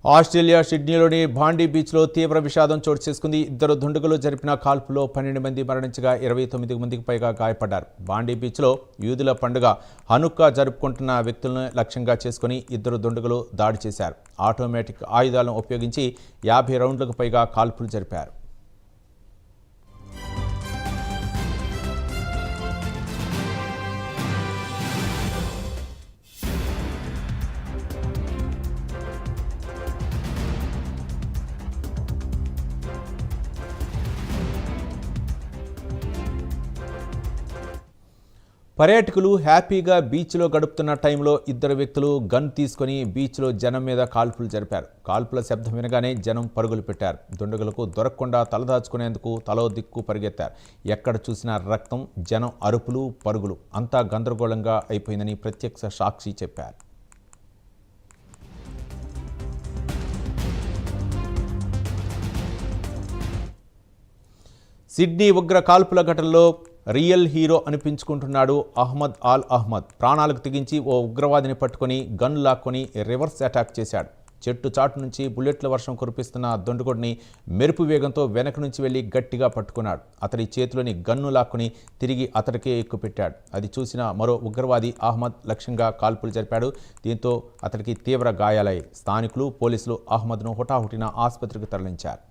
Australia సిడ్నీలోని భాండీ బీచ్లో తీవ్ర విషాదం చోటు చేసుకుంది. ఇద్దరు దుండగులు జరిపిన కాల్పులో 12 మంది మరణించగా 29 మందికి పైగా గాయపడ్డారు. భాండీ బీచ్లో యూదుల పండుగ హనుక్కా జరుపుకుంటున్న వ్యక్తులను లక్ష్యంగా చేసుకుని ఇద్దరు దుండగులు దాడి చేశారు. ఆటోమేటిక్ ఆయుధాలను ఉపయోగించి 50 రౌండ్లకు పైగా కాల్పులు జరిపారు. పర్యాటకులు హ్యాపీగా బీచ్లో గడుపుతున్న టైంలో ఇద్దరు వ్యక్తులు గన్ తీసుకుని బీచ్లో జనం మీద కాల్పులు జరిపారు. కాల్పుల శబ్దం వినగానే జనం పరుగులు పెట్టారు. దుండగులకు దొరకకుండా తలదాచుకునేందుకు తలో దిక్కు పరిగెత్తారు. ఎక్కడ చూసినా రక్తం, జనం అరుపులు, పరుగులు. అంతా గందరగోళంగా అయిపోయిందని ప్రత్యక్ష సాక్షి చెప్పారు. సిడ్నీ ఉగ్ర కాల్పుల ఘటనలో రియల్ హీరో అనిపించుకుంటున్నాడు అహ్మద్ ఆల్ అహ్మద్. ప్రాణాలకు తెగించి ఓ ఉగ్రవాదిని పట్టుకొని గన్ లాక్కొని రివర్స్ అటాక్ చేశాడు. చెట్టు చాటు నుంచి బుల్లెట్ల వర్షం కురిపిస్తున్న దుండగుడిని మెరుపు వేగంతో వెనక నుంచి వెళ్లి గట్టిగా పట్టుకున్నాడు. అతడి చేతిలోని గన్ను లాక్కుని తిరిగి అతడికే ఎక్కుపెట్టాడు. అది చూసిన మరో ఉగ్రవాది అహ్మద్ లక్ష్యంగా కాల్పులు జరిపాడు. దీంతో అతడికి తీవ్ర గాయాలయ్యాయి. స్థానికులు, పోలీసులు అహ్మద్ను హుటాహుటిన ఆసుపత్రికి తరలించారు.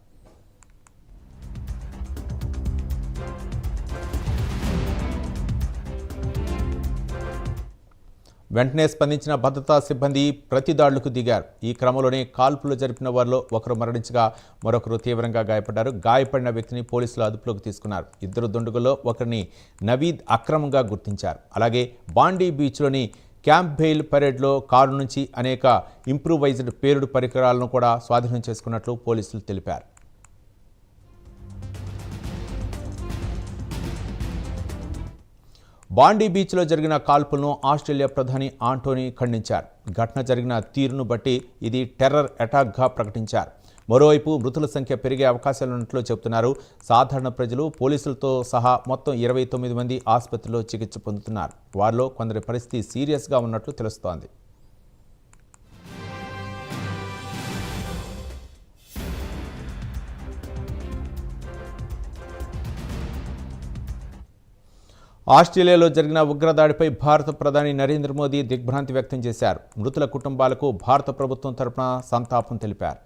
వెంటనే స్పందించిన భద్రతా సిబ్బంది ప్రతి దాడులకు దిగారు. ఈ క్రమంలోనే కాల్పులు జరిపిన వారిలో ఒకరు మరణించగా మరొకరు తీవ్రంగా గాయపడ్డారు. గాయపడిన వ్యక్తిని పోలీసులు అదుపులోకి తీసుకున్నారు. ఇద్దరు దుండగుల్లో ఒకరిని నవీద్ అక్రమంగా గుర్తించారు. అలాగే బాండీ బీచ్లోని క్యాంప్ బెయిల్ పరేడ్లో కారు నుంచి అనేక ఇంప్రూవైజ్డ్ పేలుడు పరికరాలను కూడా స్వాధీనం చేసుకున్నట్లు పోలీసులు తెలిపారు. బాండీ బీచ్లో జరిగిన కాల్పులను ఆస్ట్రేలియా ప్రధాని ఆంటోనీ ఖండించారు. ఘటన జరిగిన తీరును బట్టి ఇది టెర్రర్ అటాక్గా ప్రకటించారు. మరోవైపు మృతుల సంఖ్య పెరిగే అవకాశాలున్నట్లు చెబుతున్నారు. సాధారణ ప్రజలు, పోలీసులతో సహా మొత్తం 29 మంది ఆసుపత్రిలో చికిత్స పొందుతున్నారు. వారిలో కొందరి పరిస్థితి సీరియస్గా ఉన్నట్లు తెలుస్తోంది. ఆస్ట్రేలియాలో జరిగిన ఉగ్రదాడిపై భారత ప్రధాని నరేంద్ర మోదీ దిగ్భ్రాంతి వ్యక్తం చేశారు. మృతుల కుటుంబాలకు భారత ప్రభుత్వం తరపున సంతాపం తెలిపారు.